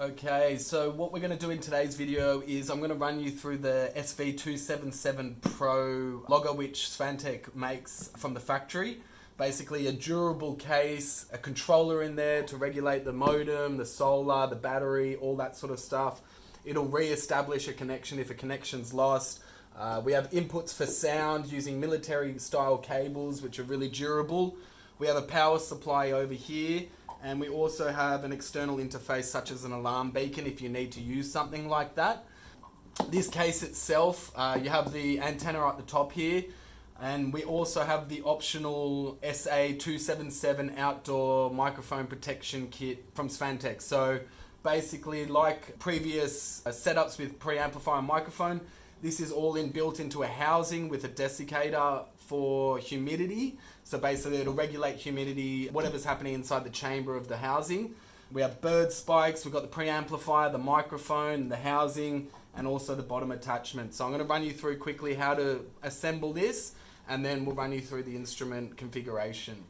Okay, so what we're going to do in today's video is I'm going to run you through the Sv277Pro logger which Svantek makes from the factory. Basically a durable case, a controller in there to regulate the modem, the solar, the battery, all that sort of stuff. It'll re-establish a connection if a connection's lost. We have inputs for sound using military style cables which are really durable. We have a power supply over here. And we also have an external interface such as an alarm beacon if you need to use something like that. This case itself, you have the antenna at the top here, and we also have the optional SA277 Outdoor Microphone Protection Kit from Svantek. So basically, like previous setups with preamplifier microphone, this is all built into a housing with a desiccator for humidity. So basically it'll regulate humidity, whatever's happening inside the chamber of the housing. We have bird spikes, we've got the preamplifier, the microphone, the housing, and also the bottom attachment. So I'm going to run you through quickly how to assemble this, and then we'll run you through the instrument configuration.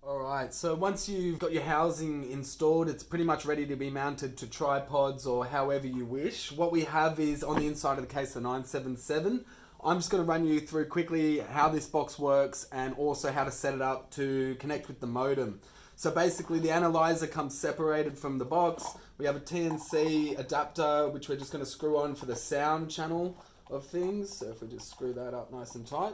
Alright, so once you've got your housing installed, it's pretty much ready to be mounted to tripods or however you wish. What we have is on the inside of the case the 977. I'm just going to run you through quickly how this box works and also how to set it up to connect with the modem. So basically the analyzer comes separated from the box. We have a TNC adapter which we're just going to screw on for the sound channel of things. So if we just screw that up nice and tight.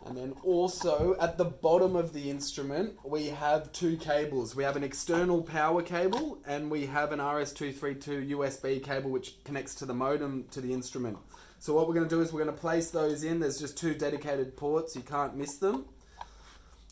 And then also at the bottom of the instrument, we have two cables. We have an external power cable and we have an RS-232 USB cable which connects to the modem to the instrument. So what we're going to do is we're going to place those in. There's just two dedicated ports, you can't miss them.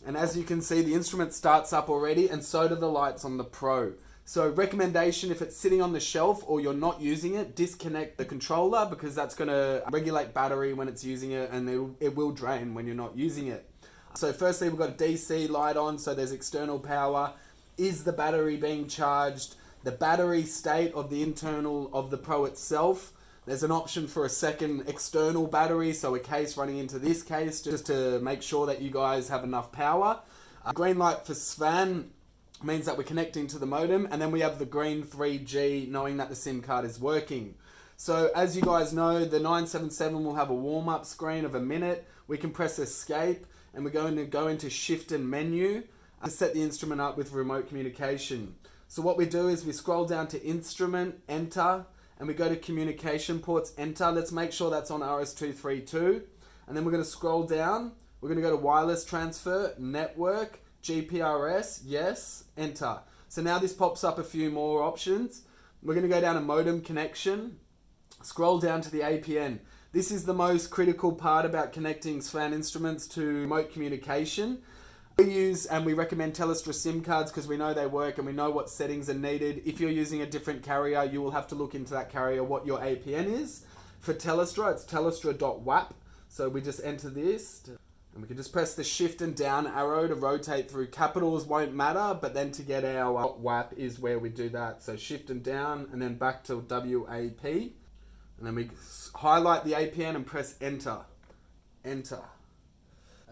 And as you can see, the instrument starts up already and so do the lights on the Pro. So recommendation, if it's sitting on the shelf or you're not using it, disconnect the controller because that's going to regulate battery when it's using it and it will drain when you're not using it. So firstly, we've got a DC light on, so there's external power. Is the battery being charged? The battery state of the internal of the Pro itself. There's an option for a second external battery, so a case running into this case just to make sure that you guys have enough power. Green light for Svan means that we're connecting to the modem, and then we have the green 3G knowing that the SIM card is working. So as you guys know, the 977 will have a warm-up screen of a minute. We can press escape and we're going to go into shift and menu to set the instrument up with remote communication. So what we do is we scroll down to instrument, enter, and we go to communication ports, enter. Let's make sure that's on RS-232. And then we're going to scroll down. We're going to go to wireless transfer, network, GPRS, yes, enter. So now this pops up a few more options. We're going to go down to modem connection, scroll down to the APN. This is the most critical part about connecting Svan instruments to remote communication. We use and we recommend Telstra SIM cards because we know they work and we know what settings are needed. If you're using a different carrier, you will have to look into that carrier what your APN is. For Telstra, it's telstra.wap. So we just enter this. And we can just press the shift and down arrow to rotate through. Capitals won't matter, but then to get our WAP is where we do that. So shift and down and then back to WAP. And then we highlight the APN and press enter. Enter.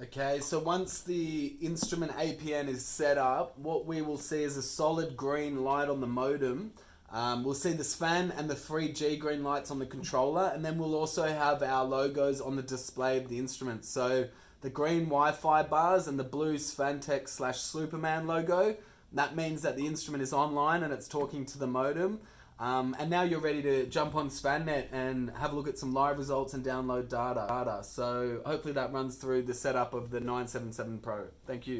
Okay, so once the instrument APN is set up, what we will see is a solid green light on the modem. We'll see the Svan and the 3G green lights on the controller, and then we'll also have our logos on the display of the instrument. So the green Wi-Fi bars and the blue Svantek /Superman logo, that means that the instrument is online and it's talking to the modem. And now you're ready to jump on SvanNet and have a look at some live results and download data. So hopefully that runs through the setup of the 977 Pro. Thank you.